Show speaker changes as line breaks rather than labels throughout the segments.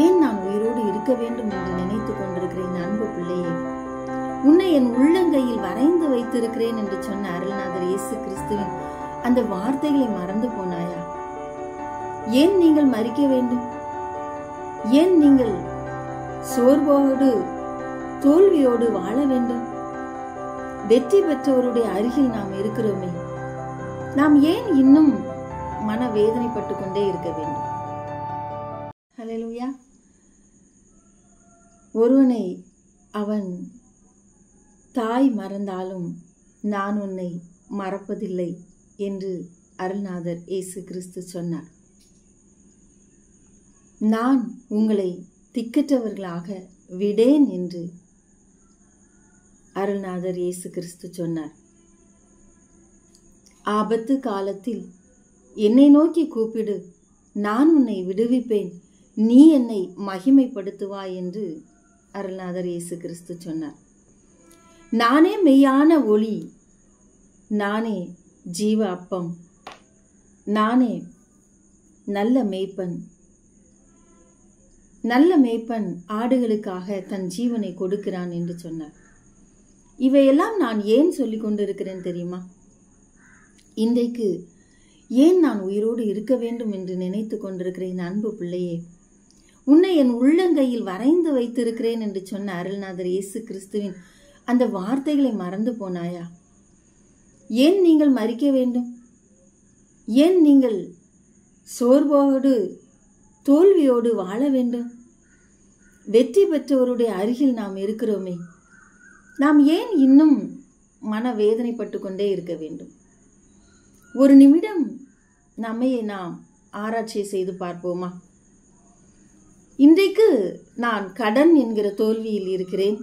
ஏன் நான் உயிரோடு இருக்க வேண்டும் என்று நினைத்துக் கொண்டிருக்கிறேன் அன்பு பிள்ளையே, உன்னை என் உள்ளங்கையில் வரைந்து வைத்திருக்கிறேன் என்று சொன்ன அருள்நாதர் இயேசு கிறிஸ்துவின் அந்த வார்த்தைகளை மறந்து போனாயா? ஏன் நீங்கள் மரிக்க வேண்டும்? ஏன் நீங்கள் சோர்வோடு தோல்வியோடு வாழ வேண்டும்? வெற்றி பெற்றவருடைய அருகில் நாம் இருக்கிறோமே, நாம் ஏன் இன்னும் மன வேதனைப்பட்டு கொண்டே இருக்க வேண்டும்? ஹல்லேலூயா. ஒருவனை அவன் தாய் மறந்தாலும் நான் உன்னை மறப்பதில்லை என்று அருள்நாதர் இயேசு கிறிஸ்து சொன்னார். நான் உங்களை திக்கற்றவர்களாக விடேன் என்று அருள்நாதர் இயேசு கிறிஸ்து சொன்னார். ஆபத்து காலத்தில் என்னை நோக்கி கூப்பிடு, நான் உன்னை விடுவிப்பேன், நீ என்னை மகிமைப்படுத்துவாய் என்று அருள்நாதர் இயேசு கிறிஸ்து சொன்னார். நானே மெய்யான ஒளி, நானே ஜீவ அப்பம், நானே நல்ல மேய்ப்பன். நல்ல மேய்ப்பன் ஆடுகளுக்காக தன் ஜீவனை கொடுக்கிறான் என்று சொன்னார். இவையெல்லாம் நான் ஏன் சொல்லிக் கொண்டிருக்கிறேன் தெரியுமா? இன்றைக்கு ஏன் நான் உயிரோடு இருக்க வேண்டும் என்று நினைத்து கொண்டிருக்கிறேன் அன்பு பிள்ளையே, உன்னை என் உள்ளங்கையில் வரைந்து வைத்திருக்கிறேன் என்று சொன்ன அருள்நாதர் இயேசு கிறிஸ்துவின் அந்த வார்த்தைகளை மறந்து போனாயா? ஏன் நீங்கள் மரிக்க வேண்டும்? ஏன் நீங்கள் சோர்வோடு தோல்வியோடு வாழ வேண்டும்? வெற்றி பெற்றவருடைய அருகில் நாம் இருக்கிறோமே, நாம் ஏன் இன்னும் மன வேதனைப்பட்டு கொண்டே இருக்க வேண்டும்? ஒரு நிமிடம் நம்மையே நாம் ஆராய்ச்சி செய்து பார்ப்போமா? இன்றைக்கு நான் கடன் என்கிற தோல்வியில் இருக்கிறேன்,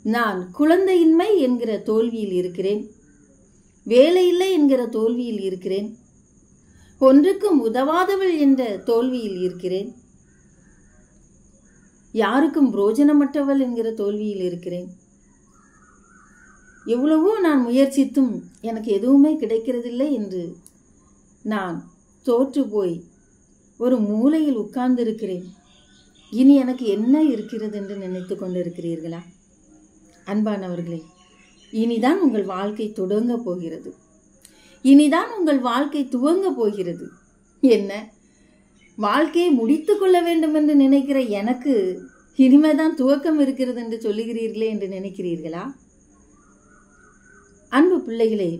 நான் குழந்தையின்மை என்கிற தோல்வியில் இருக்கிறேன், வேலையில்லை என்கிற தோல்வியில் இருக்கிறேன், ஒன்றுக்கும் உதவாதவள் என்ற தோல்வியில் இருக்கிறேன், யாருக்கும் பிரோஜனமற்றவள் என்கிற தோல்வியில் இருக்கிறேன். எவ்வளவோ நான் முயற்சித்தும் எனக்கு எதுவுமே கிடைக்கிறதில்லை என்று நான் தோற்று போய் ஒரு மூலையில் உட்கார்ந்திருக்கிறேன். இனி எனக்கு என்ன இருக்கிறது என்று நினைத்து கொண்டிருக்கிறீர்களா? அன்பானவர்களே, இனிதான் உங்கள் வாழ்க்கை தொடங்க போகிறது. இனிதான் உங்கள் வாழ்க்கை துவங்க போகிறது. என்ன, வாழ்க்கையை முடித்து கொள்ள வேண்டும் என்று நினைக்கிற எனக்கு இனிமேதான் துவக்கம் இருக்கிறது என்று சொல்லுகிறீர்களே என்று நினைக்கிறீர்களா? அன்பு பிள்ளைகளே,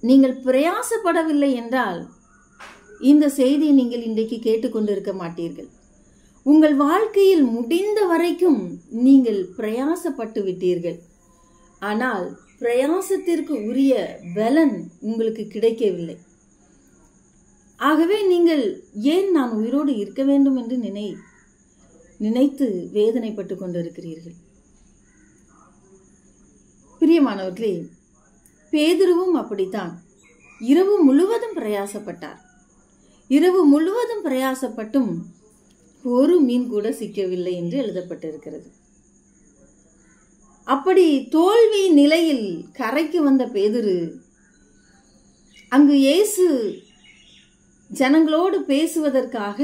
நீங்கள் பிரயாசப்படவில்லை என்றால் இந்த செய்தியை நீங்கள் இன்றைக்கு கேட்டுக்கொண்டிருக்க மாட்டீர்கள். உங்கள் வாழ்க்கையில் முடிந்த வரைக்கும் நீங்கள் பிரயாசப்பட்டு விட்டீர்கள், ஆனால் பிரயாசத்திற்கு உரிய பலன் உங்களுக்கு கிடைக்கவில்லை. ஆகவே நீங்கள் ஏன் நான் உயிரோடு இருக்க வேண்டும் என்று நினைத்து வேதனைப்பட்டு கொண்டிருக்கிறீர்கள். பிரியமானவர்களே, பேதுருவும் அப்படித்தான் இரவு முழுவதும் பிரயாசப்பட்டார். இரவு முழுவதும் பிரயாசப்பட்டும் ஒரு மீன் கூட சிக்கவில்லை என்று எழுதப்பட்டிருக்கிறது. அப்படி தோல்வி நிலையில் கரைக்கு வந்த பேதுரு அங்கு இயேசு ஜனங்களோடு பேசுவதற்காக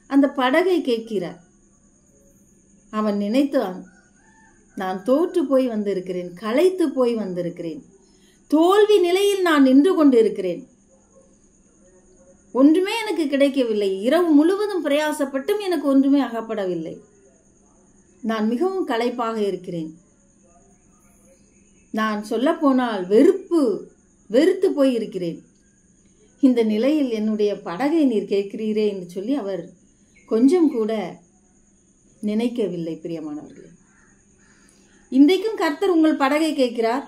அந்த படகை கேட்கிறார். அவன் நினைத்தான், நான் தோற்று போய் வந்திருக்கிறேன், களைத்து போய் வந்திருக்கிறேன், தோல்வி நிலையில் நான் நின்று கொண்டிருக்கிறேன், ஒன்றுமே எனக்கு கிடைக்கவில்லை, இரவு முழுவதும் பிரயாசப்பட்டும் எனக்கு ஒன்றுமே அகப்படவில்லை, நான் மிகவும் களைப்பாக இருக்கிறேன், நான் சொல்ல போனால் வெறுத்து போய் இருக்கிறேன், இந்த நிலையில் என்னுடைய படகை நீர் கேட்கிறீரே என்று சொல்லி அவர் கொஞ்சம் கூட நினைக்கவில்லை. பிரியமானவர்களே, இன்றைக்கும் கர்த்தர் உங்கள் படகை கேட்கிறார்.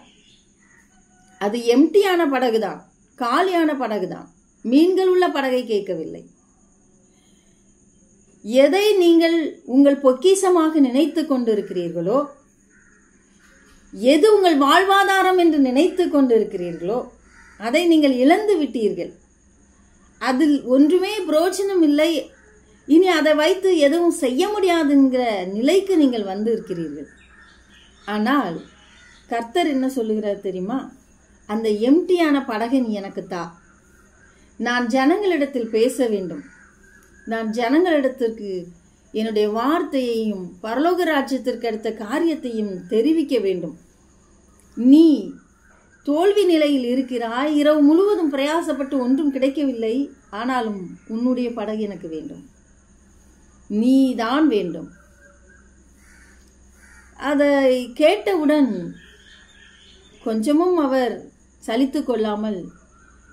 அது எம்டியான படகுதான், காலியான படகுதான், மீன்கள் உள்ள படகை கேட்கவில்லை. எதை நீங்கள் உங்கள் பொக்கிஷமாக நினைத்து கொண்டிருக்கிறீர்களோ, எது உங்கள் வாழ்வாதாரம் என்று நினைத்து கொண்டிருக்கிறீர்களோ அதை நீங்கள் இழந்து விட்டீர்கள். அதில் ஒன்றுமே பிரயோஜனம் இல்லை, இனி அதை வைத்து எதுவும் செய்ய முடியாதுங்கிற நிலைக்கு நீங்கள் வந்து இருக்கிறீர்கள். ஆனால் கர்த்தர் என்ன சொல்லுகிறார் தெரியுமா? அந்த எம்டியான படகை நீ எனக்கு தா, நான் ஜனங்களிடத்தில் பேச வேண்டும், நான் ஜனங்களிடத்திற்கு என்னுடைய வார்த்தையையும் பரலோக ராஜ்யத்திற்கு அடுத்த காரியத்தையும் தெரிவிக்க வேண்டும். நீ தோல்வி நிலையில் இருக்கிறாய், இரவு முழுவதும் பிரயாசப்பட்டு ஒன்றும் கிடைக்கவில்லை, ஆனாலும் உன்னுடைய படகு எனக்கு வேண்டும், நீதான் வேண்டும். அதை கேட்டவுடன் கொஞ்சமும் அவர் சலித்து கொள்ளாமல்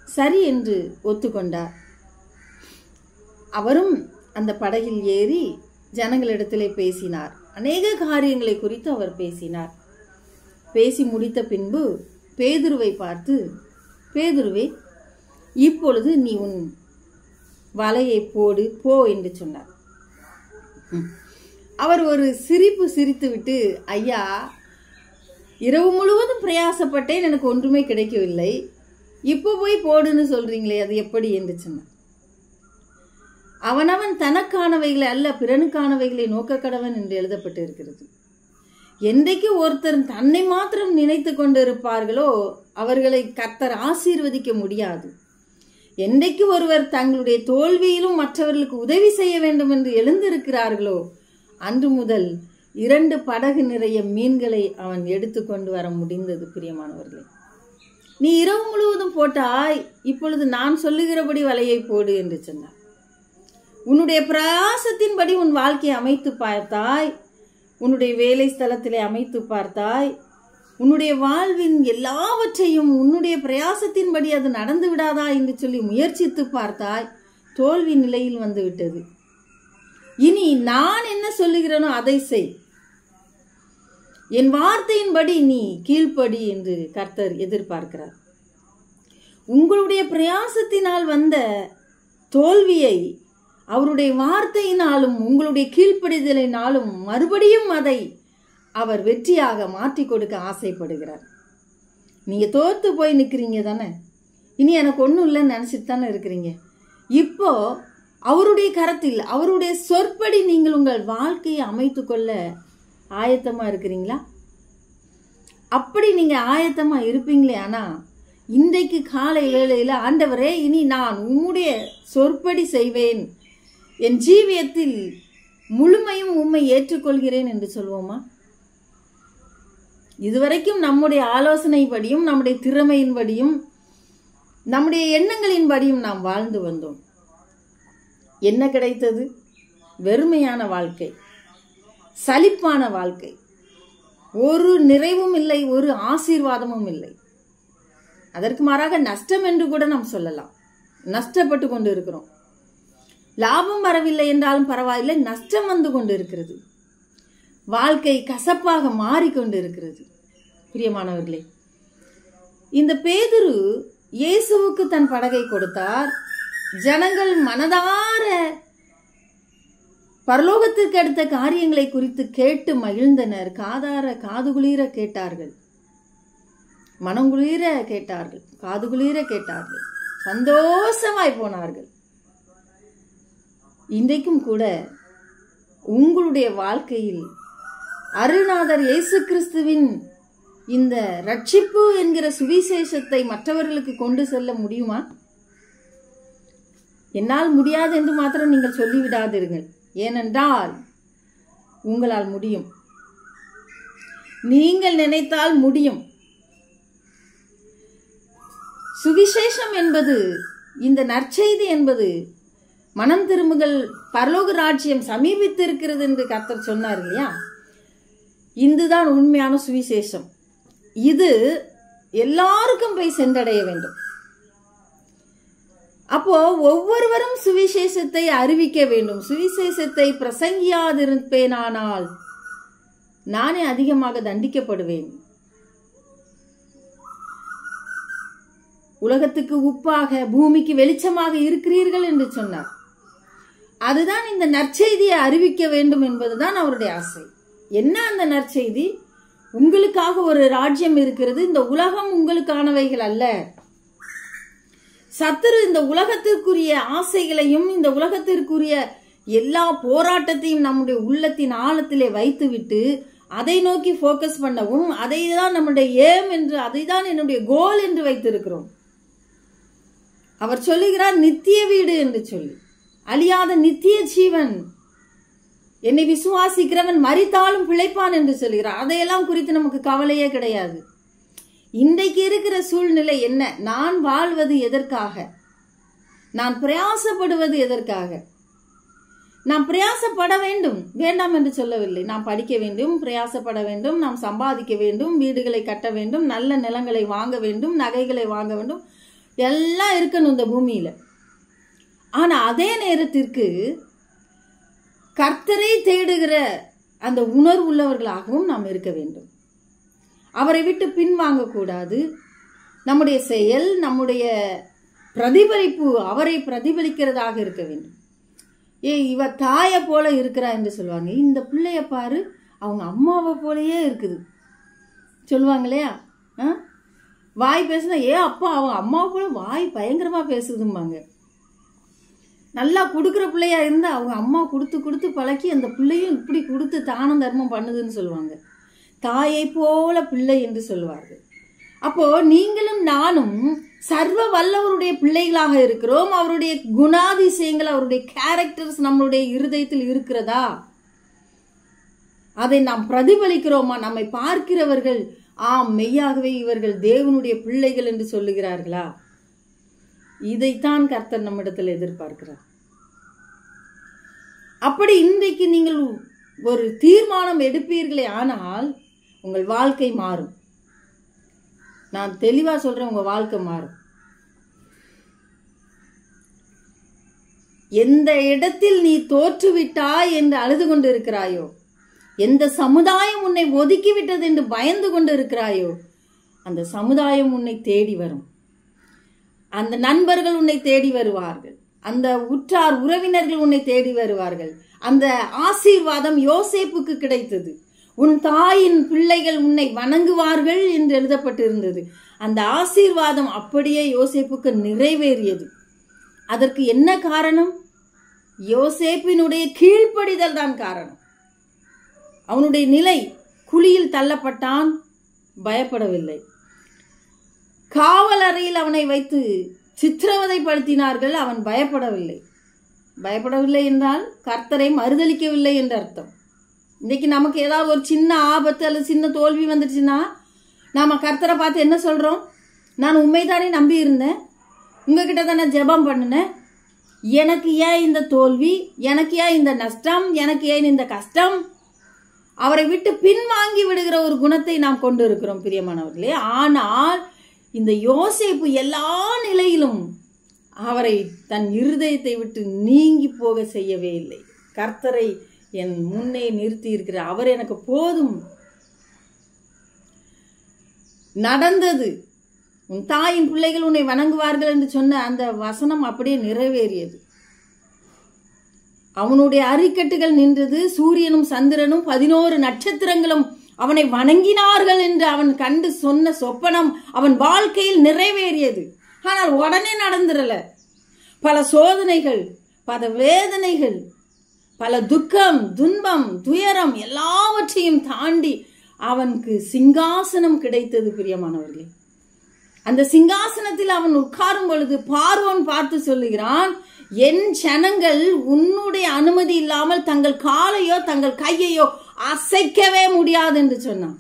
சரி என்று ஒத்துக்கொண்டார். அவரும் அந்த படகில் ஏறி ஜனங்களிடத்திலே பேசினார். அநேக காரியங்களை குறித்து அவர் பேசினார். பேசி முடித்த பின்பு பேதுருவை பார்த்து, பேதுருவே, இப்பொழுது நீ உன் வலையை போடு போ என்று சொன்னார். அவர் ஒரு சிரிப்பு சிரித்துவிட்டு, ஐயா, இரவு முழுவதும் பிரயாசப்பட்டேன், எனக்கு ஒன்றுமே கிடைக்கவில்லை, இப்போ போய் போடுன்னு சொல்றீங்களே, அது எப்படி என்று சொன்னார். அவனவன் தனக்கானவைகளை அல்ல பிறனுக்கானவைகளை நோக்க கடவன் என்று எழுதப்பட்டு இருக்கிறது. என்றைக்கு ஒருத்தர் தன்னை மாத்திரம் நினைத்து கொண்டு இருப்பார்களோ அவர்களை கர்த்தர் ஆசீர்வதிக்க முடியாது. என்றைக்கு ஒருவர் தங்களுடைய தோல்வியிலும் மற்றவர்களுக்கு உதவி செய்ய வேண்டும் என்று எழுந்திருக்கிறார்களோ அன்று முதல் 2 படகு நிறைய மீன்களை அவன் எடுத்து கொண்டு வர முடிந்தது. பிரியமானவர்களே, நீ இரவு முழுவதும் போட்டாய், இப்பொழுது நான் சொல்லுகிறபடி வலையை போடு என்று சொன்னார். உன்னுடைய பிரயாசத்தின்படி உன் வாழ்க்கையை அமைத்து பார்த்தாய், உன்னுடைய வேலை ஸ்தலத்திலே அமைத்து பார்த்தாய், உன்னுடைய வாழ்வின் எல்லாவற்றையும் உன்னுடைய பிரயாசத்தின்படி அது நடந்து விடாதா என்று சொல்லி முயற்சித்து பார்த்தாய், தோல்வி நிலையில் வந்து விட்டது. இனி நான் என்ன சொல்லுகிறேனோ அதை செய், என் வார்த்தையின்படி நீ கீழ்ப்படி என்று கர்த்தர் எதிர்பார்க்கிறார். உங்களுடைய பிரயாசத்தினால் வந்த தோல்வியை அவருடைய வார்த்தையினாலும் உங்களுடைய கீழ்ப்படிதலினாலும் மறுபடியும் அதை அவர் வெற்றியாக மாற்றி கொடுக்க ஆசைப்படுகிறார். நீங்க தோத்து போய் நிக்கிறீங்க தானே, இனி எனக்கு ஒன்றும் இல்லைன்னு நினைச்சிட்டு தானே இருக்கிறீங்க. இப்போ அவருடைய கரத்தில் அவருடைய சொற்படி நீங்கள் உங்கள் வாழ்க்கையை அமைத்து கொள்ள ஆயத்தமா இருக்கிறீங்களா? அப்படி நீங்க ஆயத்தமா இருப்பீங்களே. ஆனா இன்றைக்கு காலை வேளையில, ஆண்டவரே, இனி நான் உம்முடைய சொற்படி செய்வேன், என் ஜீவியத்தில் முழுமையும் உம்மை ஏற்றுக்கொள்கிறேன் என்று சொல்வோமா? இதுவரைக்கும் நம்முடைய ஆலோசனைப்படியும் நம்முடைய திறமையின்படியும் நம்முடைய எண்ணங்களின்படியும் நாம் வாழ்ந்து வந்தோம். என்ன கிடைத்தது? வெறுமையான வாழ்க்கை, சலிப்பான வாழ்க்கை, ஒரு நிறைவும் இல்லை, ஒரு ஆசீர்வாதமும் இல்லை. அதற்கு மாறாக நஷ்டம் என்று கூட நாம் சொல்லலாம். நஷ்டப்பட்டு கொண்டு இருக்கிறோம். லாபம் வரவில்லை என்றாலும் பரவாயில்லை, நஷ்டம் வந்து கொண்டு இருக்கிறது. வாழ்க்கை கசப்பாக மாறிக்கொண்டு இருக்கிறது. பிரியமானவர்களே, இந்த பேதுரு இயேசுவுக்கு தன் படகை கொடுத்தார். ஜனங்கள் மனதார பரலோகத்திற்கு அடுத்த காரியங்களை குறித்து கேட்டு மகிழ்ந்தனர். காதுகுளிர கேட்டார்கள், மனங்குளிர கேட்டார்கள், காதுகுளிர கேட்டார்கள், சந்தோஷமாய் போனார்கள். இன்றைக்கும் கூட உங்களுடைய வாழ்க்கையில் அருள்நாதர் இயேசு கிறிஸ்துவின் இந்த ரட்சிப்பு என்கிற சுவிசேஷத்தை மற்றவர்களுக்கு கொண்டு செல்ல முடியுமா? என்னால் முடியாது என்று மாத்திரம் நீங்கள் சொல்லிவிடாதீர்கள். ஏனென்றால் உங்களால் முடியும். நீங்கள் நினைத்தால் முடியும். சுவிசேஷம் என்பது, இந்த நற்செய்தி என்பது, மனம் திரும்புங்கள், பரலோக ராஜ்யம் சமீபித்திருக்கிறது என்று கர்த்தர் சொன்னார் இல்லையா? இதுதான் உண்மையான சுவிசேஷம். இது எல்லாருக்கும் போய் சென்றடைய வேண்டும். அப்போ ஒவ்வொருவரும் சுவிசேஷத்தை அறிவிக்க வேண்டும். சுவிசேஷத்தை பிரசங்கியாதிருப்பேனானால் நானே அதிகமாக தண்டிக்கப்படுவேன். உலகத்துக்கு உப்பாக பூமிக்கு வெளிச்சமாக இருக்கிறீர்கள் என்று சொன்னார். அதுதான் இந்த நற்செய்தியை அறிவிக்க வேண்டும் என்பதுதான் அவருடைய ஆசை. என்ன அந்த நற்செய்தி? உங்களுக்காக ஒரு ராஜ்யம் இருக்கிறது, இந்த உலகம் உங்களுக்கானவைகள் அல்ல. சத்துரு இந்த உலகத்திற்குரிய ஆசைகளையும் இந்த உலகத்திற்குரிய எல்லா போராட்டத்தையும் நம்முடைய உள்ளத்தின் ஆழத்திலே வைத்துவிட்டு அதை நோக்கி போக்கஸ் பண்ணவும், அதை தான் நம்முடைய ஏம் என்று, அதை தான் என்னுடைய கோல் என்று வைத்திருக்கிறோம். அவர் சொல்லுகிறார் நித்திய வீடு என்று சொல்லி. அழியாத நித்திய ஜீவன். என்னை விசுவாசிக்கிறவன் மரித்தாலும் பிழைப்பான் என்று சொல்கிறார். அதையெல்லாம் குறித்து நமக்கு கவலையே கிடையாது. இன்றைக்கு இருக்கிற சூழ்நிலை என்ன? நான் வாழ்வது எதற்காக? நான் பிரயாசப்படுவது எதற்காக? நாம் பிரயாசப்பட வேண்டும், வேண்டாம் என்று சொல்லவில்லை. நாம் படிக்க வேண்டும், பிரயாசப்பட வேண்டும், நாம் சம்பாதிக்க வேண்டும், வீடுகளை கட்ட வேண்டும், நல்ல நிலங்களை வாங்க வேண்டும், நகைகளை வாங்க வேண்டும், எல்லாம் இருக்கணும் இந்த பூமியில. ஆனா அதே நேரத்திற்கு கர்த்தரை தேடுகிற அந்த உணர்வு உள்ளவர்களாகவும் நாம் இருக்க வேண்டும். அவரை விட்டு பின்வாங்க கூடாது. நம்முடைய செயல், நம்முடைய பிரதிபலிப்பு அவரை பிரதிபலிக்கிறதாக இருக்க வேண்டும். இவ தாயை போல இருக்கிறா என்று சொல்லுவாங்க. இந்த பிள்ளைய பாரு, அவங்க அம்மாவை போலயே இருக்குது சொல்லுவாங்க இல்லையா? வாய் பேசுனா அப்பா அவங்க அம்மாவை போல வாய் பயங்கரமா பேசுதும்பாங்க. நல்லா கொடுக்குற பிள்ளையா இருந்தா அவங்க அம்மா கொடுத்து கொடுத்து பழக்கி அந்த பிள்ளையும் இப்படி கொடுத்து தானம் தர்மம் பண்ணுதுன்னு சொல்லுவாங்க. தாயை போல பிள்ளை என்று சொல்லுவார்கள். அப்போ நீங்களும் நானும் சர்வ வல்லவருடைய பிள்ளைகளாக இருக்கிறோம். அவருடைய குணாதிசயங்கள், அவருடைய கேரக்டர்ஸ் நம்மளுடைய இருதயத்தில் இருக்கிறதா? அதை நாம் பிரதிபலிக்கிறோமா? நம்மை பார்க்கிறவர்கள் மெய்யாகவே இவர்கள் தேவனுடைய பிள்ளைகள் என்று சொல்லுகிறார்களா? இதைத்தான் கர்த்தர் நம்மிடத்தில் எதிர்பார்க்கிறார். அப்படி இன்றைக்கு நீங்கள் ஒரு தீர்மானம் எடுப்பீர்களே ஆனால் உங்கள் வாழ்க்கை மாறும். நான் தெளிவா சொல்றேன், உங்க வாழ்க்கை மாறும். எந்த இடத்தில் நீ தோற்றுவிட்டாய் என்று அழுது கொண்டு இருக்கிறாயோ, எந்த சமுதாயம் உன்னை ஒதுக்கிவிட்டது என்று பயந்து கொண்டு இருக்கிறாயோ, அந்த சமுதாயம் உன்னை தேடி வரும். அந்த நண்பர்கள் உன்னை தேடி வருவார்கள். அந்த உற்றார் உறவினர்கள் உன்னை தேடி வருவார்கள். அந்த ஆசீர்வாதம் யோசேப்புக்கு கிடைத்தது. உன் தாயின் பிள்ளைகள் உன்னை வணங்குவார்கள் என்று எழுதப்பட்டிருந்தது. அந்த ஆசீர்வாதம் அப்படியே யோசேப்புக்கு நிறைவேறியது. அதற்கு என்ன காரணம்? யோசேப்பினுடைய கீழ்ப்படிதல் தான் காரணம். அவனுடைய நிலை, குழியில் தள்ளப்பட்டான், பயப்படவில்லை. காவல் அறையில் அவனை வைத்து சித்திரவதைப்படுத்தினார்கள், அவன் பயப்படவில்லை. பயப்படவில்லை என்றால் கர்த்தரை மறுதலிக்கவில்லை என்று அர்த்தம். இன்னைக்கு நமக்கு ஏதாவது ஒரு சின்ன ஆபத்து அல்லது சின்ன தோல்வி வந்துடுச்சுன்னா நாம கர்த்தரை பார்த்து என்ன சொல்றோம்? நான் உண்மைதானே நம்பி இருந்தேன், உங்ககிட்ட தானே ஜெபம் பண்ணினேன், எனக்கு ஏன் இந்த தோல்வி, எனக்கு ஏன் இந்த நஷ்டம், எனக்கு ஏன் இந்த கஷ்டம்? அவரை விட்டு பின்வாங்கி விடுகிற ஒரு குணத்தை நாம் கொண்டு இருக்கிறோம் பிரியமானவர்களே. ஆனால் இந்த யோசேப்பு எல்லா நிலையிலும் அவரை தன் இருதயத்தை விட்டு நீங்கி போக செய்யவே இல்லை. கர்த்தரை என் முன்னே நிறுத்தி இருக்கிற அவர் எனக்கு போதும். நடந்தது. உன் தாயின் பிள்ளைகள் உன்னை வணங்குவார்கள் என்று சொன்ன அந்த வசனம் அப்படியே நிறைவேறியது. அவனுடைய அரிக்கட்டுகள் நின்றது. சூரியனும் சந்திரனும் 11 நட்சத்திரங்களும் அவனை வணங்கினார்கள் என்று அவன் கண்டு சொன்ன சொப்பனம் அவன் வாழ்க்கையில் நிறைவேறியது. ஆனால் உடனே நடந்துடல. பல சோதனைகள், பல வேதனைகள், பல துக்கம், துன்பம், துயரம் எல்லாவற்றையும் தாண்டி அவனுக்கு சிங்காசனம் கிடைத்தது பிரியமானவர்களே. அந்த சிங்காசனத்தில் அவன் உட்காரும் பொழுது பார்வோன் பார்த்து சொல்லுகிறான், என் ஜனங்கள் உன்னுடைய அனுமதி இல்லாமல் தங்கள் காலையோ தங்கள் கையையோ அசைக்கவே முடியாது என்று சொன்னான்.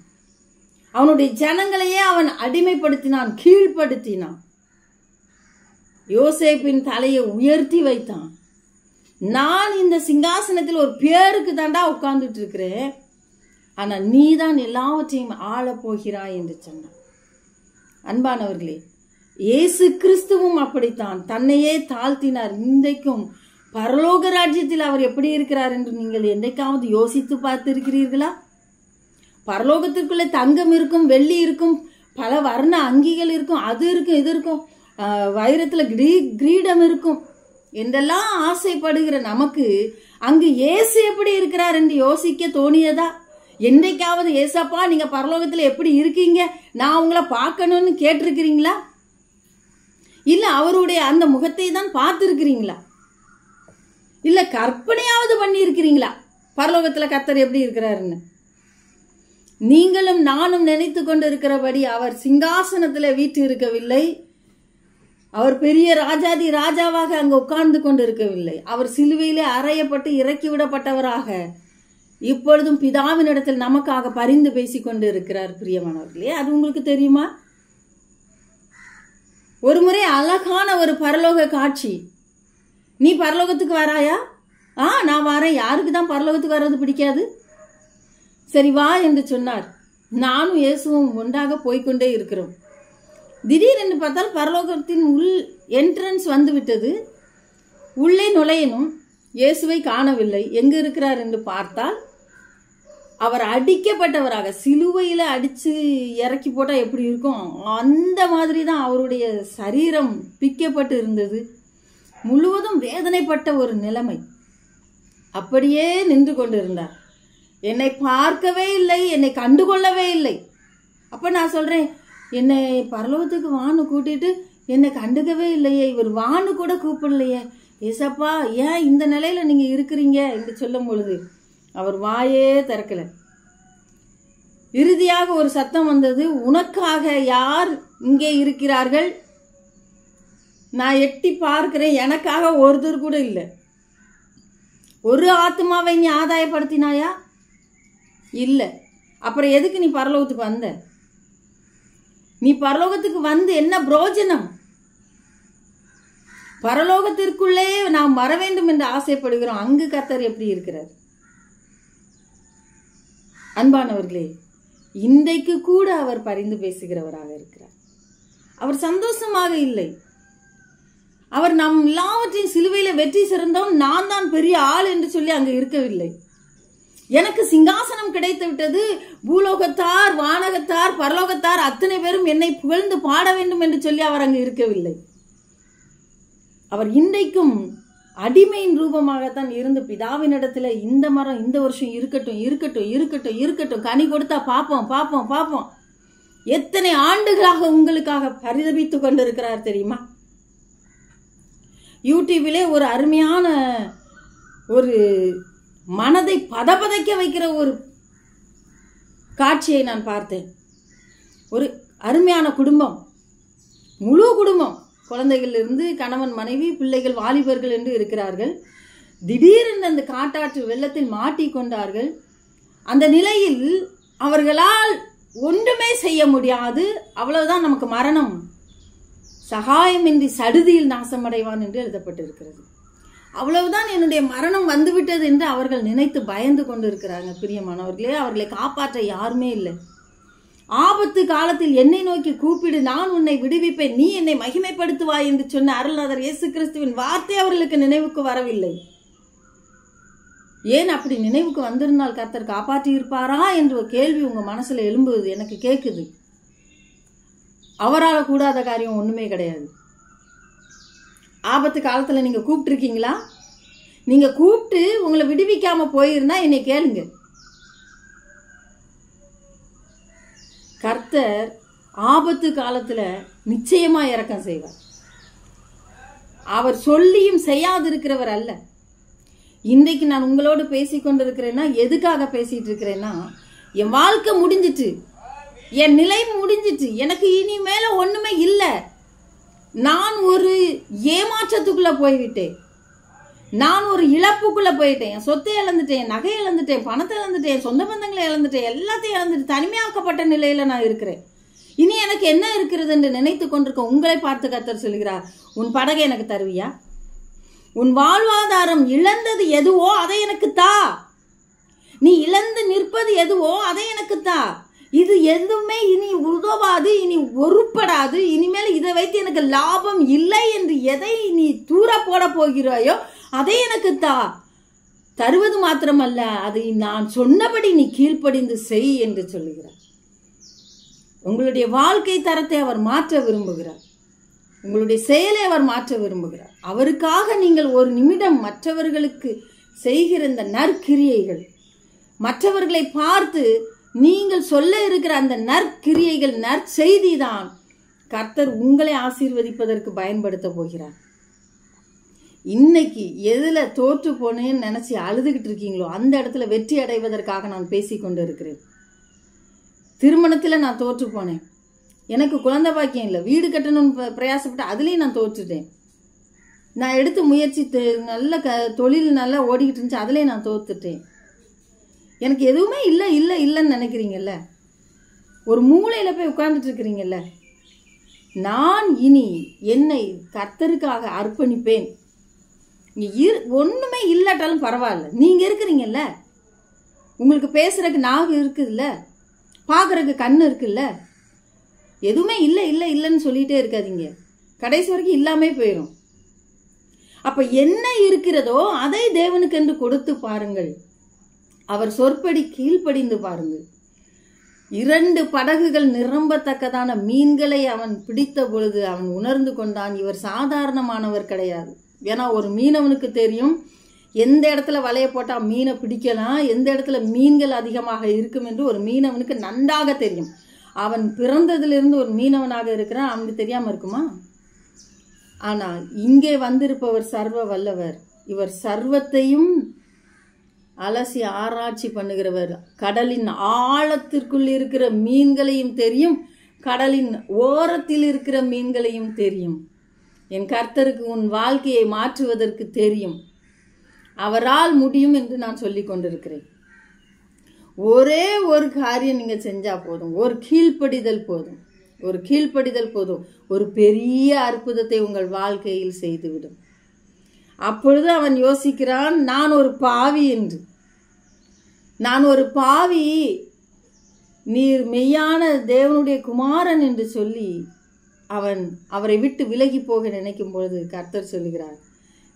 அவனுடைய ஜனங்களையே அவன் அடிமைப்படுத்தினான், கீழ்ப்படுத்தினான். யோசேப்பின் தலையை உயர்த்தி வைத்தான். நான் இந்த சிங்காசனத்தில் ஒரு பேருக்கு தாண்டா உட்கார்ந்துட்டு இருக்கிறேன், ஆனா நீதான் எல்லாவற்றையும் ஆள போகிறாய் என்று சொன்னான். அன்பானவர்களே, இயேசு கிறிஸ்துவும் அப்படித்தான் தன்னையே தாழ்த்தினார். இன்றைக்கும் பரலோக ராஜ்யத்தில் அவர் எப்படி இருக்கிறார் என்று நீங்கள் என்றைக்காவது யோசித்து பார்த்திருக்கிறீர்களா? பரலோகத்திற்குள்ளே தங்கம் இருக்கும், வெள்ளி இருக்கும், பல வர்ண அங்கிகள் இருக்கும், அது இருக்கும், இது இருக்கும், வைரத்துல கிரீடம் இருக்கும் என்றெல்லாம் ஆசைப்படுகிற நமக்கு அங்கு இயேசு எப்படி இருக்கிறார் என்று யோசிக்க தோணியதா? என்றைக்காவது ஏசப்பா நீங்க பரலோகத்துல எப்படி இருக்கீங்க, நான் உங்களை பார்க்கணும்னு கேட்டிருக்கிறீங்களா? இல்ல அவருடைய அந்த முகத்தை தான் பார்த்திருக்கிறீங்களா? இல்ல கற்பனையாவது பண்ணி இருக்கிறீங்களா பரலோகத்துல கர்த்தர் எப்படி இருக்கிறாருன்னு? நீங்களும் நானும் நினைத்து கொண்டு இருக்கிறபடி அவர் சிங்காசனத்துல வீட்டு இருக்கவில்லை. அவர் பெரிய ராஜாதி ராஜாவாக அங்கு உட்கார்ந்து கொண்டிருக்கவில்லை. அவர் சிலுவையிலே அறையப்பட்டு இறக்கி விடப்பட்டவராக இப்பொழுதும் பிதாவினிடத்தில் நமக்காக பரிந்து பேசிக் கொண்டு இருக்கிறார். பிரியமானவர்களே, அது உங்களுக்கு தெரியுமா? ஒரு முறை அழகான ஒரு பரலோக காட்சி. நீ பரலோகத்துக்கு வராயா? நான் வரேன். யாருக்கு தான் பரலோகத்துக்கு வர்றது பிடிக்காது? சரி வா என்று சொன்னார். நானும் இயேசுவும் ஒன்றாக போய்கொண்டே இருக்கிறோம். திடீரென்று பார்த்தால் பரலோகத்தின் உள் என்ட்ரன்ஸ் வந்து விட்டது. உள்ளே நுழையணும். இயேசுவை காணவில்லை. எங்கு இருக்கிறார் என்று பார்த்தால் அவர் அடிக்கப்பட்டவராக, சிலுவையில அடிச்சு இறக்கி போட்டா எப்படி இருக்கும் அந்த மாதிரி தான் அவருடைய சரீரம் பிக்கப்பட்டு இருந்தது. முழுவதும் வேதனைப்பட்ட ஒரு நிலைமை. அப்படியே நின்று கொண்டிருந்தார். என்னை பார்க்கவே இல்லை, என்னை கண்டுகொள்ளவே இல்லை. அப்ப நான் சொல்றேன், என்னை பரலோகத்துக்கு வான்னு கூட்டிட்டு என்னை கண்டுக்கவே இல்லையே, இவர் வான்னு கூட கூப்பிடலையே, ஏசப்பா ஏன் இந்த நிலையில நீங்க இருக்கிறீங்க என்று சொல்லும் பொழுது அவர் வாயே திறக்கல. இறுதியாக ஒரு சத்தம் வந்தது, உனக்காக யார் இங்கே இருக்கிறார்கள்? நான் எட்டி பார்க்கிறேன், எனக்காக ஒருத்தர் கூட இல்லை. ஒரு ஆத்மாவை நீ ஆதாயப்படுத்தினாயா? இல்ல. அப்புறம் எதுக்கு நீ பரலோகத்துக்கு வந்த? நீ பரலோகத்துக்கு வந்து என்ன பிரயோஜனம்? பரலோகத்திற்குள்ளே நாம் வர வேண்டும் என்று ஆசைப்படுகிறோம். அங்கு கர்த்தர் எப்படி இருக்கிறார்? அன்பானவர்களே, இன்றைக்கு கூட அவர் பரிந்து பேசுகிறவராக இருக்கிறார். அவர் சந்தோஷமாக இல்லை. அவர் நம் எல்லாவற்றையும் சிலுவையில வெற்றி சிறந்தோம், நான் தான் பெரிய ஆள் என்று சொல்லி அங்கு இருக்கவில்லை. எனக்கு சிங்காசனம் கிடைத்து விட்டது, பூலோகத்தார், வானகத்தார், பரலோகத்தார் அத்தனை பேரும் என்னை புகழ்ந்து பாட வேண்டும் என்று சொல்லி அவர் அங்கு இருக்கவில்லை. அவர் இன்றைக்கும் அடிமையின் ரூபமாகத்தான் இருந்து பிதாவினிடத்துல இந்த மரம் இந்த வருஷம் இருக்கட்டும் இருக்கட்டும் இருக்கட்டும் இருக்கட்டும், கனி கொடுத்தா பாப்போம் பாப்போம் பாப்போம், எத்தனை ஆண்டுகளாக உங்களுக்காக பரிதபித்துக் கொண்டிருக்கிறார் தெரியுமா? யூடியூபிலே ஒரு அருமையான ஒரு மனதை பதபதைக்க வைக்கிற ஒரு காட்சியை நான் பார்த்தேன். ஒரு அருமையான குடும்பம், முழு குடும்பம், குழந்தைகள் இருந்து கணவன் மனைவி பிள்ளைகள் வாலிபர்கள் என்று இருக்கிறார்கள். திடீரென்று அந்த காட்டாற்று வெள்ளத்தில் மாட்டிக்கொண்டார்கள். அந்த நிலையில் அவர்களால் ஒன்றுமே செய்ய முடியாது. அவ்வளவுதான், நமக்கு மரணம், சகாயமின்றி சடுதியில் நாசமடைவான் என்று எழுதப்பட்டிருக்கிறது. அவ்வளவுதான், என்னுடைய மரணம் வந்துவிட்டது என்று அவர்கள் நினைத்து பயந்து கொண்டிருக்கிறாங்க. பிரியமானவர்களே, அவர்களை காப்பாற்ற யாருமே இல்லை. ஆபத்து காலத்தில் என்னை நோக்கி கூப்பிடு, நான் உன்னை விடுவிப்பேன், நீ என்னை மகிமைப்படுத்துவாய் என்று சொன்ன அருள்நாதர் இயேசு கிறிஸ்துவின் வார்த்தை அவர்களுக்கு நினைவுக்கு வரவில்லை. ஏன் அப்படி நினைவுக்கு வந்திருந்தால் கர்த்தர் காப்பாற்றி இருப்பாரா என்ற ஒரு கேள்வி உங்க மனசுல எழும்புவது எனக்கு கேட்குது. அவரால் கூடாத காரியம் ஒண்ணுமே கிடையாது. ஆபத்து காலத்துல நீங்க கூப்பிட்டு இருக்கீங்களா? நீங்க கூப்பிட்டு உங்களை விடுவிக்காம போயிருந்தா என்னை கேளுங்க. கர்த்தர் ஆபத்து காலத்துல நிச்சயமா இரக்கம் செய்வார். அவர் சொல்லியும் செய்யாதிருக்கிறவர் அல்ல. இன்றைக்கு நான் உங்களோடு பேசிக்கொண்டிருக்கிறேன்னா எதுக்காக பேசிட்டு இருக்கிறேன்னா, என் வாழ்க்கை முடிஞ்சிட்டு, என் நிலை முடிஞ்சிட்டு, எனக்கு இனிமேல ஒண்ணுமே இல்லை. நான் ஒரு ஏமாற்றத்துக்குள்ள போய்விட்டேன், நான் ஒரு இழப்புக்குள்ள போயிட்டேன். என் சொத்தை இழந்துட்டேன், நகை இழந்துட்டேன், பணத்தை இழந்துட்டேன், சொந்த பந்தங்களை இழந்துட்டேன், எல்லாத்தையும் இழந்துட்டு தனிமையாக்கப்பட்ட நிலையில நான் இருக்கிறேன். இனி எனக்கு என்ன இருக்கிறது என்று நினைத்து கொண்டிருக்க உங்களை பார்த்து கர்த்தர் சொல்கிறார், உன் படகை எனக்கு தருவியா? உன் வாழ்வாதாரம் இழந்தது எதுவோ அதை எனக்கு தா. நீ இழந்து நிற்பது எதுவோ அதை எனக்கு தா. இது எதுவுமே இனி உதவாது, இனி ஒருப்படாது, இனிமேல் இதை வைத்து எனக்கு லாபம் இல்லை என்று எதை நீ தூர போட போகிறாயோ அதை எனக்கு தா. தருவது மாத்திரமல்ல, அதை நான் சொன்னபடி நீ கீழ்ப்படிந்து செய் என்று சொல்லுகிறார். உங்களுடைய வாழ்க்கை தரத்தை அவர் மாற்ற விரும்புகிறார். உங்களுடைய செயலை அவர் மாற்ற விரும்புகிறார். அவருக்காக நீங்கள் ஒரு நிமிடம் மற்றவர்களுக்கு செய்கிற இந்த நற்கிரியைகள், மற்றவர்களை பார்த்து நீங்கள் சொல்ல இருக்கிற அந்த நற்கிரியைகள், நற்செய்தி தான் கர்த்தர் உங்களை ஆசீர்வதிப்பதற்கு பயன்படுத்த போகிறார். இன்னைக்கு எதுல தோற்று போனேன்னு நினைச்சு அழுதுகிட்டு இருக்கீங்களோ அந்த இடத்துல வெற்றி அடைவதற்காக நான் பேசிக்கொண்டு இருக்கிறேன். திருமணத்துல நான் தோற்று போனேன், எனக்கு குழந்தை பாக்கியம் இல்லை, வீடு கட்டணும்னு பிரயாசப்பட்டு அதுலேயும் நான் தோற்றுட்டேன். நான் எடுத்து முயற்சி நல்ல தொழில் நல்லா ஓடிக்கிட்டு இருந்துச்சு, அதுலேயும் நான் தோத்துட்டேன். எனக்கு எதுவுமே இல்லை இல்லை இல்லைன்னு நினைக்கிறீங்கல்ல, ஒரு மூலையில் போய் உட்கார்ந்துட்டு இருக்கிறீங்கல்ல. நான் இனி என்னை கர்த்தருக்காக அர்ப்பணிப்பேன். ஒன்றுமே இல்லாட்டாலும் பரவாயில்ல, நீங்கள் இருக்கிறீங்கல்ல, உங்களுக்கு பேசுறதுக்கு நாவு இருக்குதுல்ல, பார்க்குறதுக்கு கண்ணு இருக்குல்ல. எதுவுமே இல்லை இல்லை இல்லைன்னு சொல்லிகிட்டே இருக்காதீங்க, கடைசி வரைக்கும் இல்லாமே போயிடும். அப்போ என்ன இருக்கிறதோ அதை தேவனுக்கு என்று கொடுத்து பாருங்கள். அவர் சொற்படி கீழ்ப்படிந்து பாருங்கள். 2 படகுகள் நிரம்பத்தக்கதான மீன்களை அவன் பிடித்த பொழுது அவன் உணர்ந்து கொண்டான், இவர் சாதாரணமானவர் கிடையாது. ஏன்னா ஒரு மீனவனுக்கு தெரியும் எந்த இடத்துல வலைய போட்டால் மீனை பிடிக்கலாம், எந்த இடத்துல மீன்கள் அதிகமாக இருக்கும் என்று ஒரு மீனவனுக்கு நன்றாக தெரியும். அவன் பிறந்ததிலிருந்து ஒரு மீனவனாக இருக்கிறான், அவனுக்கு தெரியாமல் இருக்குமா? ஆனால் இங்கே வந்திருப்பவர் சர்வ வல்லவர். இவர் சர்வத்தையும் அலசி ஆராய்ச்சி பண்ணுகிறவர். கடலின் ஆழத்திற்குள் இருக்கிற மீன்களையும் தெரியும், கடலின் ஓரத்தில் இருக்கிற மீன்களையும் தெரியும். என் கர்த்தருக்கு உன் வாழ்க்கையை மாற்றுவதற்கு தெரியும், அவரால் முடியும் என்று நான் சொல்லிக் கொண்டிருக்கிறேன். ஒரே ஒரு காரியம் நீங்க செஞ்சா போதும், ஒரு கீழ்ப்படிதல் போதும், ஒரு கீழ்ப்படிதல் போதும், ஒரு பெரிய அற்புதத்தை உங்கள் வாழ்க்கையில் செய்துவிடும். அப்பொழுது அவன் யோசிக்கிறான், நான் ஒரு பாவி என்று. நான் ஒரு பாவி, நீர் மெய்யான தேவனுடைய குமாரன் என்று சொல்லி அவன் அவரை விட்டு விலகி போக நினைக்கும் பொழுது கர்த்தர் சொல்லுகிறார்,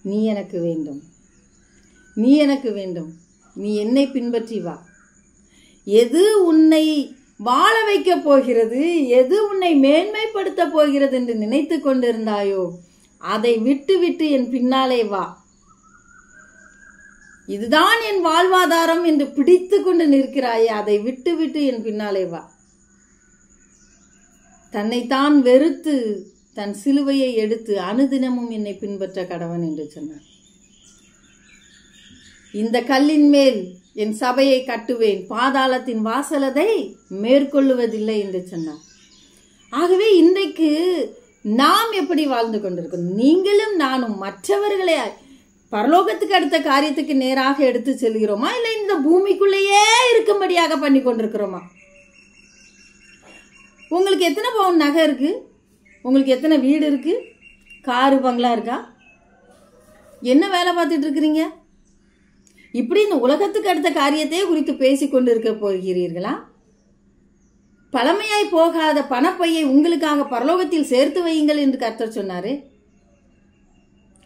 நீ எனக்கு வேண்டும், நீ எனக்கு வேண்டும், நீ என்னை பின்பற்றி வா. எது உன்னை வாழ வைக்க போகிறது, எது உன்னை மேன்மைப்படுத்த போகிறது என்று நினைத்து கொண்டிருந்தாயோ அதை விட்டு விட்டு என் பின்னாலே வா. இதுதான் என் வாழ்வாதாரம் என்று பிடித்து கொண்டு நிற்கிறாயே, அதை விட்டு விட்டு என் பின்னாலே வா. தன்னைத்தான் வெறுத்து தன் சிலுவையை எடுத்து அனுதினமும் என்னை பின்பற்ற கடவன் என்று சொன்னார். இந்த கல்லின் மேல் என் சபையை கட்டுவேன், பாதாளத்தின் வாசலதை மேற்கொள்ளுவதில்லை என்று சொன்னார். ஆகவே இன்றைக்கு நாம் எப்படி வாழ்ந்து கொண்டிருக்கிறோம்? நீங்களும் நானும் மற்றவர்களை பரலோகத்துக்கு அடுத்த காரியத்துக்கு நேராக எடுத்து செல்கிறோமா, இல்லை இந்த பூமிக்குள்ளேயே இருக்கும்படியாக பண்ணி கொண்டிருக்கிறோமா? உங்களுக்கு எத்தனை பவுன் நகை இருக்கு? உங்களுக்கு எத்தனை வீடு இருக்கு? காரு பங்களா இருக்கா? என்ன வேலை பார்த்துட்டு இருக்கிறீங்க? இப்படி இந்த உலகத்துக்கு அடுத்த காரியத்தை குறித்து பேசிக்கொண்டு இருக்க போகிறீர்களா? பழமையாய் போகாத பணப்பையை உங்களுக்காக பரலோகத்தில் சேர்த்து வையுங்கள் என்று கர்த்தர் சொன்னாரு.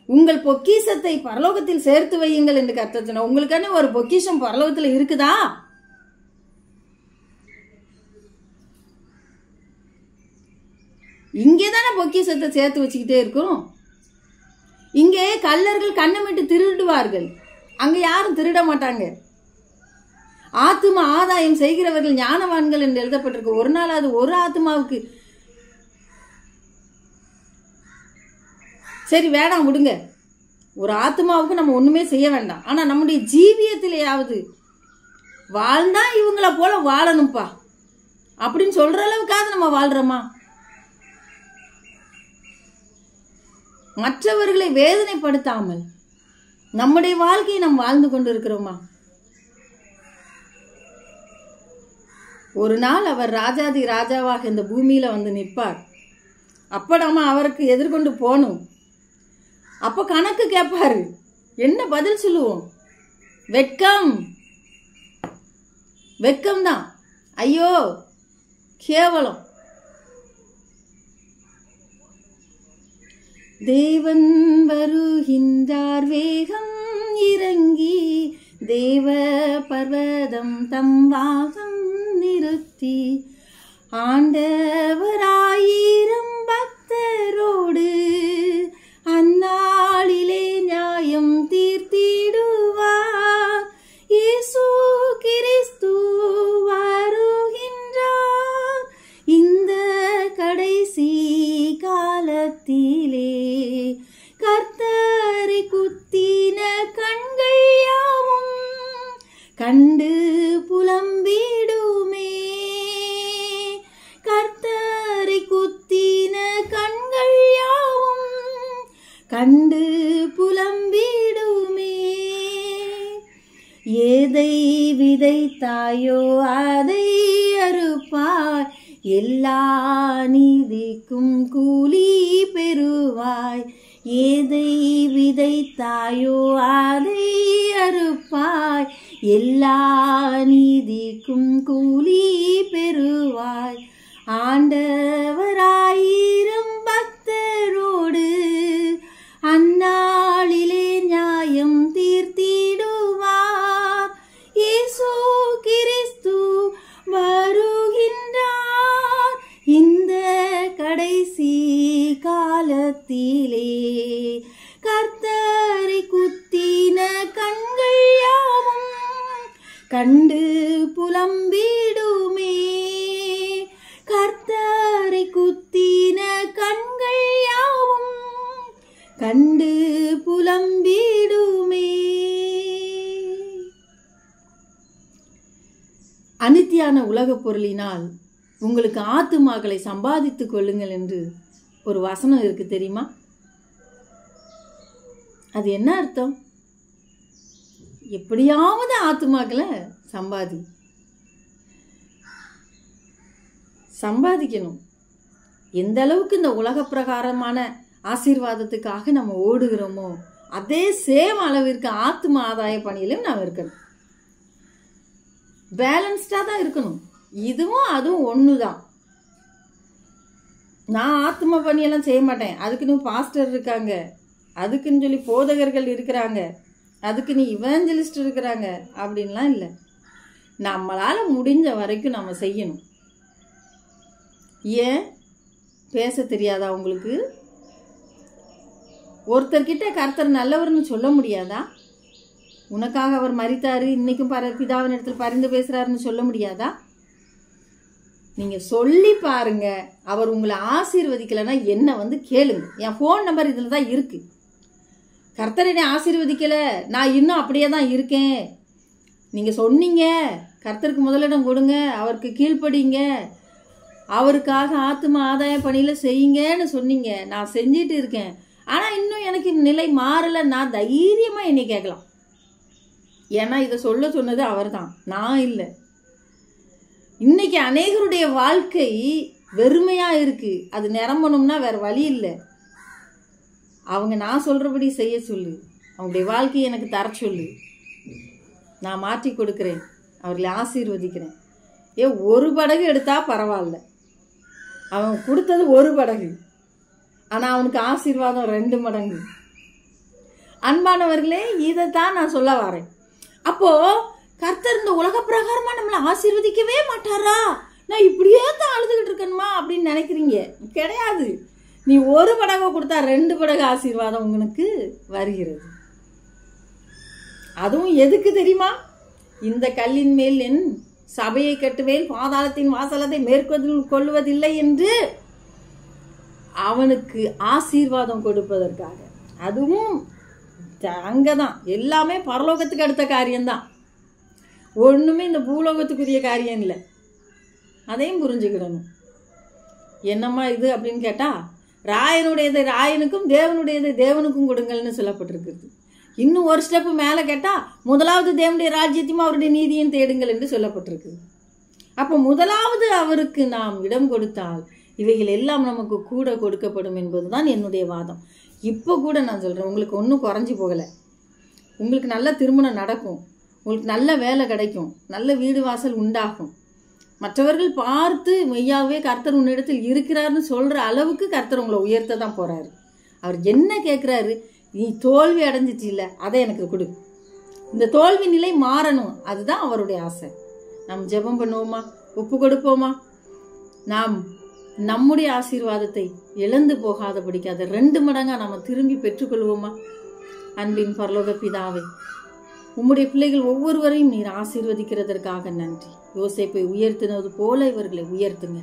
உங்கள் பொக்கிஷத்தை பரலோகத்தில் சேர்த்து வையுங்கள் என்று கர்த்தர் சொன்னார். உங்களுக்கான ஒரு பொக்கிஷம் பரலோகத்தில் இருக்குதா? இங்கேதானே பொக்கிஷத்தை சேர்த்து வச்சுக்கிட்டே இருக்கும். இங்கே கள்ளர்கள் கண்ணமிட்டு திருடுவார்கள், அங்க யாரும் திருட மாட்டாங்க. ஆத்தும ஆதாயம் செய்கிறவர்கள் ஞானவான்கள் என்று எழுதப்பட்டிருக்கு. ஒரு நாளாவது ஒரு ஆத்மாவுக்கு சரி வேண்டாம் விடுங்க, ஒரு ஆத்மாவுக்கு நம்ம ஒண்ணுமே செய்ய வேண்டாம், ஆனா நம்முடைய ஜீவியத்திலேயாவது வாழ்ந்தா இவங்கள போல வாழணும்பா அப்படின்னு சொல்ற அளவுக்காவது நம்ம வாழ்றோமா? மற்றவர்களை வேதனைப்படுத்தாமல் நம்முடைய வாழ்க்கையை நாம் வாழ்ந்து கொண்டு இருக்கிறோமா? ஒரு நாள் அவர் ராஜாதி ராஜாவாக இந்த பூமியில வந்து நிற்பார். அப்ப நம்ம அவருக்கு எதிர்கொண்டு போகணும். அப்ப கணக்கு கேட்பாரு, என்ன பதில் சொல்லுவோம்? வெட்கம், வெட்கம்தான். ஐயோ கேவலம். தேவன் வருகின்றார் வேகம் இறங்கி, தேவ பர்வதம் தம் வாகம் நிறுத்தி, ஆண்டவராயிரம் பக்தரோடு அந்நாளிலே நியாயம் தீர்த்திடுவார். இயேசு கிறிஸ்து வருகின்றார் இந்த கடைசி காலத்திலே. கர்த்தரை குத்தின கண்கள் யாவும் கண்டு புலம்பிடுமே, கர்த்தரை எதை விதைத்தாயோ அதை அறுப்பாய், எல்லா நீதிக்கும் கூலி பெறுவாய். எதை விதைத்தாயோ அதை அறுப்பாய், எல்லா நீதிக்கும் கூலி பெறுவாய். ஆண்டவராயிரம் பக்தரோடு அந்நாளிலே நியாயம் தீர்த்திடுவார். இயேசு கிறிஸ்து வருகின்றார் இந்த கடைசி காலத்திலே. கர்த்தரை குத்தின கண்கள் யாவும் கண்டு புலம்பிடுமே. கர்த்தரை குத்தின கண்கள் யாவும் கண்டு புலம்பிடுமே. அனித்தியான உலகப் பொருளினால் உங்களுக்கு ஆத்துமாக்களை சம்பாதித்துக் கொள்ளுங்கள் என்று ஒரு வசனம் இருக்கு தெரியுமா? அது என்ன அர்த்தம்? எப்படியாவது ஆத்துமாக்களை சம்பாதிக்கணும். எந்த அளவுக்கு இந்த உலக பிரகாரமான ஆசீர்வாதத்துக்காக நம்ம ஓடுகிறோமோ அதே சேம் அளவிற்கு ஆத்ம ஆதாய பணியிலும் நாம் இருக்கணும். பேலன்ஸ்டா தான் இருக்கணும். இதுவும் அதுவும் ஒண்ணுதான். நான் ஆத்ம பணியெல்லாம் செய்ய மாட்டேன், அதுக்குன்னு பாஸ்டர் இருக்காங்க, அதுக்குன்னு சொல்லி போதகர்கள் இருக்கிறாங்க, அதுக்குன்னு இவாஞ்சலிஸ்ட் இருக்கிறாங்க அப்படின்லாம் இல்லை. நம்மளால முடிஞ்ச வரைக்கும் நம்ம செய்யணும். ஏன் பேச தெரியாதா உங்களுக்கு? ஒருத்தர்கிட்ட கர்த்தர் நல்லவர்னு சொல்ல முடியாதா? உனக்காக அவர் மரித்தாரு, இன்னைக்கும் பிதாவின் இடத்துல பரிந்து பேசுறாருன்னு சொல்ல முடியாதா? நீங்க சொல்லி பாருங்க. அவர் உங்களை ஆசீர்வதிக்கலைன்னா என்ன வந்து கேளுங்க. என் போன் நம்பர் இதுல தான் இருக்கு. கர்த்தர் என்னை ஆசீர்வதிக்கல, நான் இன்னும் அப்படியே தான் இருக்கேன். நீங்க சொன்னீங்க கர்த்தருக்கு முதலிடம் கொடுங்க, அவருக்கு கீழ்ப்படிங்க, அவருக்காக ஆத்ம ஆதாய பணியில செய்யுங்கன்னு சொன்னீங்க. நான் செஞ்சிட்டு இருக்கேன். ஆனா இன்னும் எனக்கு நிலை மாறல. நான் தைரியமா என்னை கேட்கலாம். ஏன்னா இதை சொல்ல சொன்னது அவர் தான், நான் இல்லை. இன்னைக்கு அநேகருடைய வாழ்க்கை வெறுமையா இருக்கு. அது நிரம்பணும்னா வேற வழி இல்லை. அவங்க நான் சொல்றபடி செய்ய சொல்லு, அவங்களுடைய வாழ்க்கையை எனக்கு தர சொல்லு, நான் மாற்றி கொடுக்கிறேன், அவர்களை ஆசீர்வதிக்கிறேன். ஒரு படகு எடுத்தா பரவாயில்ல, அவன் கொடுத்தது ஒரு படகு, ஆனா அவனுக்கு ஆசீர்வாதம் 2 மடங்கு. அன்பானவர்களே, இதைத்தான் நான் சொல்ல வரேன். அப்போ கர்த்தர் இந்த உலக பிரகாரமா நம்மளை ஆசீர்வதிக்கவே மாட்டாரா? நான் இப்படியே தான் அழுதுகிட்டு இருக்கணுமா அப்படின்னு நினைக்கிறீங்க. கிடையாது. நீ ஒரு படகை கொடுத்தா 2 படகு ஆசீர்வாதம் உங்களுக்கு வருகிறது. அதுவும் எதுக்கு தெரியுமா? இந்த கல்லின் மேல் என் சபையை கட்டுவேன், பாதாளத்தின் வாசலத்தை மேற்கொள்வதில்லை என்று அவனுக்கு ஆசீர்வாதம் கொடுப்பதற்காக. அதுவும் அங்கதான் எல்லாமே பரலோகத்துக்கு அடுத்த காரியம்தான். ஒண்ணுமே இந்த பூலோகத்துக்குரிய காரியம் இல்லை. அதையும் புரிஞ்சுக்கிடணும். என்னம்மா இது அப்படின்னு கேட்டா, ராயனுடையதை ராயனுக்கும் தேவனுடையதை தேவனுக்கும் கொடுங்கள்னு சொல்லப்பட்டிருக்கிறது. இன்னும் ஒரு ஸ்டெப் மேல கேட்டா, முதலாவது தேவனுடைய ராஜ்யத்தையும் அவருடைய நீதியும் தேடுங்கள் என்று சொல்லப்பட்டிருக்கு. அப்ப முதலாவது அவருக்கு நாம் இடம் கொடுத்தால் இவைகள் எல்லாம் நமக்கு கூட கொடுக்கப்படும் என்பதுதான் என்னுடைய வாதம். இப்போ கூட நான் சொல்றேன், உங்களுக்கு ஒன்றும் குறைஞ்சி போகலை. உங்களுக்கு நல்ல திருமணம் நடக்கும், உங்களுக்கு நல்ல வேலை கிடைக்கும், நல்ல வீடு வாசல் உண்டாகும். மற்றவர்கள் பார்த்து மெய்யாவே கர்த்தர் உன்னிடத்தில் இருக்கிறாருன்னு சொல்ற அளவுக்கு கர்த்தர் உங்களை உயர்த்த தான் போறாரு. அவர் என்ன கேட்கிறாரு? நீ தோல்வி அடைஞ்சிட்டில்ல, அதை எனக்கு கொடு. இந்த தோல்வி நிலை மாறணும், அதுதான் அவருடைய ஆசை. நாம் ஜெபம் பண்ணுவோமா? ஒப்பு கொடுப்போமா? நாம் நம்முடைய ஆசீர்வாதத்தை இழந்து போகாதபடிக்கு அதை 2 மடங்கா நாம திரும்பி பெற்றுக்கொள்வோமா? அன்பின் பரலோக பிதாவே, உம்முடைய பிள்ளைகள் ஒவ்வொருவரையும் நீர் ஆசீர்வதிக்கிறதற்காக நன்றி. யோசேப்பை உயர்த்தினது போல இவர்களை உயர்த்துங்க.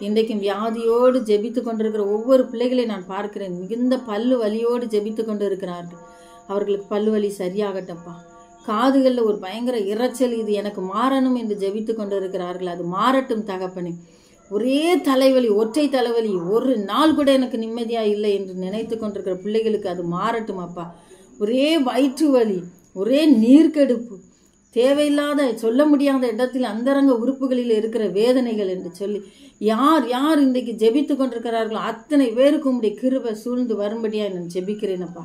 இன்றைக்கும் வியாதியோடு ஜெபித்து கொண்டிருக்கிற ஒவ்வொரு பிள்ளைகளை நான் பார்க்கிறேன். மிகுந்த பல்லு வலியோடு ஜெபித்து கொண்டு இருக்கிறார்கள். அவர்களுக்கு பல்லு வலி சரியாகட்டப்பா. காதுகளில் ஒரு பயங்கர இரைச்சல், இது எனக்கு மாறணும் என்று ஜெபித்து கொண்டு இருக்கிறார்கள். அது மாறட்டும் தகப்பனே. ஒரே தலைவலி, ஒற்றை தலைவலி, ஒரு நாள் கூட எனக்கு நிம்மதியா இல்லை என்று நினைத்து கொண்டிருக்கிற பிள்ளைகளுக்கு அது மாறட்டும் அப்பா. ஒரே வயிற்று வலி, ஒரே நீர்க்கெடுப்பு, தேவையில்லாத சொல்ல முடியாத இடத்தில் அந்தரங்க உறுப்புகளில் இருக்கிற வேதனைகள் என்று சொல்லி யார் யார் இன்றைக்கு ஜெபித்து கொண்டிருக்கிறார்களோ அத்தனை பேருக்கு உம்முடைய கிருபை சூழ்ந்து வரும்படியா நான் ஜெபிக்கிறேனப்பா.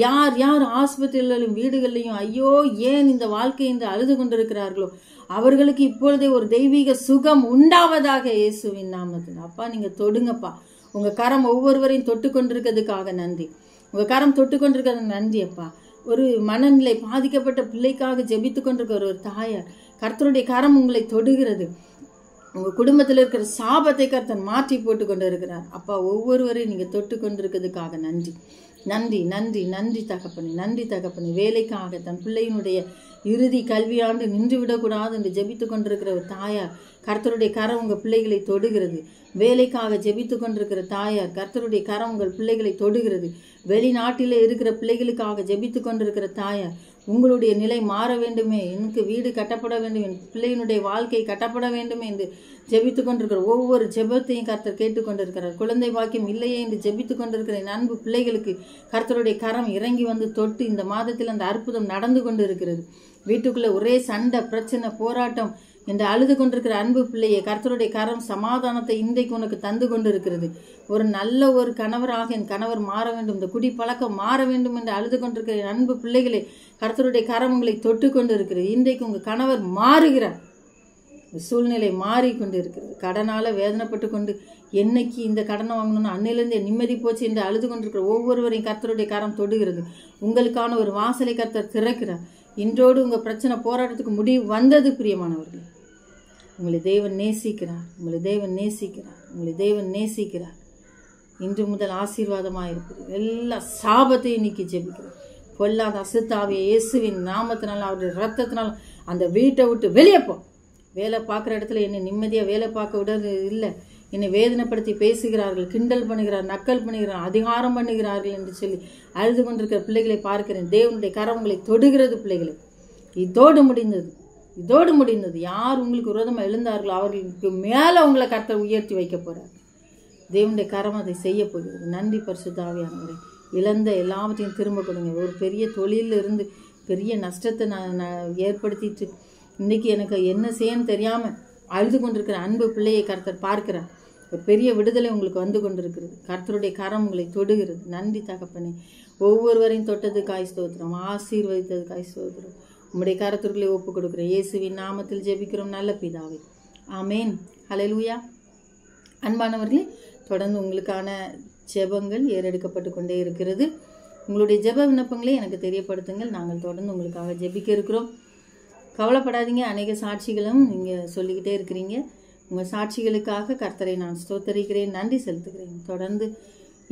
யார் யார் ஆஸ்பத்திரிகளிலும் வீடுகளிலையும் ஐயோ ஏன் இந்த வாழ்க்கை என்று அழுது கொண்டிருக்கிறார்களோ அவர்களுக்கு இப்பொழுதே ஒரு தெய்வீக சுகம் உண்டாவதாக இயேசுவின் நாமத்தில். அப்பா நீங்க தொடுங்கப்பா. உங்க கரம் ஒவ்வொருவரையும் தொட்டு கொண்டிருக்கிறதுக்காக நன்றி. உங்க கரம் தொட்டு கொண்டிருக்கிறது நன்றி அப்பா. ஒரு மனநிலை பாதிக்கப்பட்ட பிள்ளைக்காக ஜெபித்து கொண்டிருக்கிற ஒரு தாயார், கர்த்தருடைய கரம் உங்களை தொடுகிறது. உங்க குடும்பத்தில் இருக்கிற சாபத்தை கர்த்தர் மாற்றி போட்டு கொண்டு இருக்கிறார் அப்பா. ஒவ்வொருவரையும் நீங்க தொட்டு கொண்டிருக்கிறதுக்காக நன்றி நன்றி நன்றி நன்றி தகப்பனே, நன்றி தகப்பனே. வேலைக்காக தன் பிள்ளையினுடைய இறுதி கல்வியாண்டு நின்று விடக்கூடாது என்று ஜெபித்து கொண்டிருக்கிற ஒரு தாயார், கர்த்தருடைய கரம் உங்க பிள்ளைகளை தொடுகிறது. வேலைக்காக ஜெபித்து கொண்டிருக்கிற தாயார், கர்த்தருடைய கரம் உங்கள் பிள்ளைகளை தொடுகிறது. வெளிநாட்டிலே இருக்கிற பிள்ளைகளுக்காக ஜெபித்து கொண்டிருக்கிற தாயார், உங்களுடைய நிலை மாற வேண்டுமே, எனக்கு வீடு கட்டப்பட வேண்டும், என் பிள்ளையினுடைய வாழ்க்கை கட்டப்பட வேண்டுமே என்று ஜெபித்து கொண்டிருக்கிற ஒவ்வொரு ஜெபத்தையும் கர்த்தர் கேட்டுக்கொண்டிருக்கிறார். குழந்தை பாக்கியம் இல்லையே என்று ஜெபித்து கொண்டிருக்கிற என் அன்பு பிள்ளைகளுக்கு கர்த்தருடைய கரம் இறங்கி வந்து தொட்டு இந்த மாதத்தில் அந்த அற்புதம் நடந்து கொண்டு இருக்கிறது. வீட்டுக்குள்ள ஒரே சண்டை, பிரச்சனை, போராட்டம் என்று அழுது கொண்டிருக்கிற அன்பு பிள்ளையை கர்த்தருடைய கரம் சமாதானத்தை இன்றைக்கு உனக்கு தந்து கொண்டு இருக்கிறது. ஒரு நல்ல ஒரு கணவராக என் கணவர் மாற வேண்டும், இந்த குடி பழக்கம் மாற வேண்டும் என்று அழுது கொண்டிருக்கிற என் அன்பு பிள்ளைகளை கர்த்தருடைய கரம் உங்களை தொட்டு கொண்டு இருக்கிறது. இன்றைக்கு உங்க கணவர் மாறுகிறார். சூழ்நிலை மாறிக்கொண்டு இருக்கிறது. கடனால வேதனைப்பட்டு கொண்டு என்னைக்கு இந்த கடனை வாங்கணும்னு அன்னையிலிருந்து நிம்மதி போச்சு என்று அழுது கொண்டிருக்கிற ஒவ்வொருவரையும் கர்த்தருடைய கரம் தொடுகிறது. உங்களுக்கான ஒரு வாசலை கர்த்தர் திறக்கிறார். இன்றோடு உங்க பிரச்சனை போராட்டத்துக்கு முடிவு வந்தது. பிரியமானவர்களே, உங்களை தேவன் நேசிக்கிறார், உங்களை தேவன் நேசிக்கிறார், உங்களை தேவன் நேசிக்கிறார். இன்று முதல் ஆசீர்வாதமாக இருக்கிறது. எல்லா சாபத்தையும் நீக்கி ஜெபிக்கிறேன். பொல்லாத அசுத்தாவிய இயேசுவின் நாமத்தினால, அவருடைய ரத்தத்தினால அந்த வீட்டை விட்டு வெளியே போ. வேலை பார்க்குற இடத்துல என்னை நிம்மதியாக வேலை பார்க்க விட இல்லை, என்னை வேதனைப்படுத்தி பேசுகிறார்கள், கிண்டல் பண்ணுகிறார், நக்கல் பண்ணுகிறார், அதிகாரம் பண்ணுகிறார்கள் என்று சொல்லி அழுது கொண்டிருக்கிற பிள்ளைகளை பார்க்கிறேன். தேவனுடைய கரம் உங்களை தொடுகிறது. பிள்ளைகளை, இதோடு முடிந்தது, இதோடு முடிந்தது. யார் உங்களுக்கு விரோதமாக எழுந்தார்களோ அவர்களுக்கு மேலே உங்களை கர்த்தர் உயர்த்தி வைக்க போறார். தேவனுடைய கரம் அதை செய்ய போகிறது. நன்றி பரிசுத்த ஆவியானவரே. இழந்த எல்லாவற்றையும் திரும்ப கொடுங்க. ஒரு பெரிய தொழிலில் இருந்து பெரிய நஷ்டத்தை நான் ஏற்படுத்திட்டு இன்னைக்கு எனக்கு என்ன செய்யன்னு தெரியாம அழுது கொண்டிருக்கிற அன்பு பிள்ளையை கர்த்தர் பார்க்கிறார். ஒரு பெரிய விடுதலை உங்களுக்கு வந்து கொண்டிருக்கிறது. கர்த்தருடைய கரம் உங்களை தொடுகிறது. நன்றி தகப்பனே. ஒவ்வொருவரையும் தொட்டதுக்காய் ஸ்தோத்திரம், ஆசீர்வதித்ததுக்காய் ஸ்தோத்திரம். உம்முடைய கரத்திற்குள்ளே ஒப்பு கொடுக்கிறேன். இயேசுவின் நாமத்தில் ஜெபிக்கிறோம் நல்ல பிதாவே, ஆமேன். ஹல்லேலூயா. அன்பானவர்களே, தொடர்ந்து உங்களுக்கான ஜெபங்கள் ஏறெடுக்கப்பட்டு கொண்டே இருக்கிறது. உங்களுடைய ஜெப விண்ணப்பங்களை எனக்கு தெரியப்படுத்துங்கள். நாங்கள் தொடர்ந்து உங்களுக்காக ஜெபிக்க இருக்கிறோம். கவலைப்படாதீங்க. அநேக சாட்சிகளும் நீங்கள் சொல்லிக்கிட்டே இருக்கிறீங்க. உங்கள் சாட்சிகளுக்காக கர்த்தரை நான் ஸ்தோத்தரிக்கிறேன், நன்றி செலுத்துகிறேன். தொடர்ந்து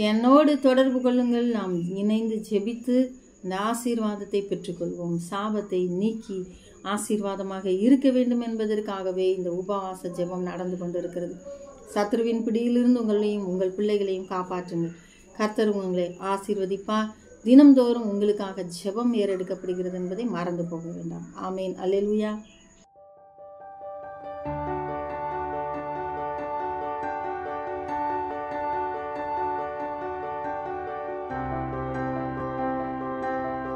என்னோடு தொடர்பு கொள்ளுங்கள். நாம் இணைந்து ஜெபித்து இந்த ஆசீர்வாதத்தை பெற்றுக்கொள்வோம். சாபத்தை நீக்கி ஆசீர்வாதமாக இருக்க வேண்டும் என்பதற்காகவே இந்த உபவாச ஜெபம் நடந்து கொண்டிருக்கிறது. சத்ருவின் பிடியிலிருந்து உங்களையும் உங்கள் பிள்ளைகளையும் காப்பாற்றுங்கள். கர்த்தர் உங்களை ஆசீர்வதிப்பார். தினம்தோறும் உங்களுக்காக ஜெபம் ஏறெடுக்கப்படுகிறது என்பதை மறந்து போக வேண்டாம். ஆமேன். அல்லேலூயா.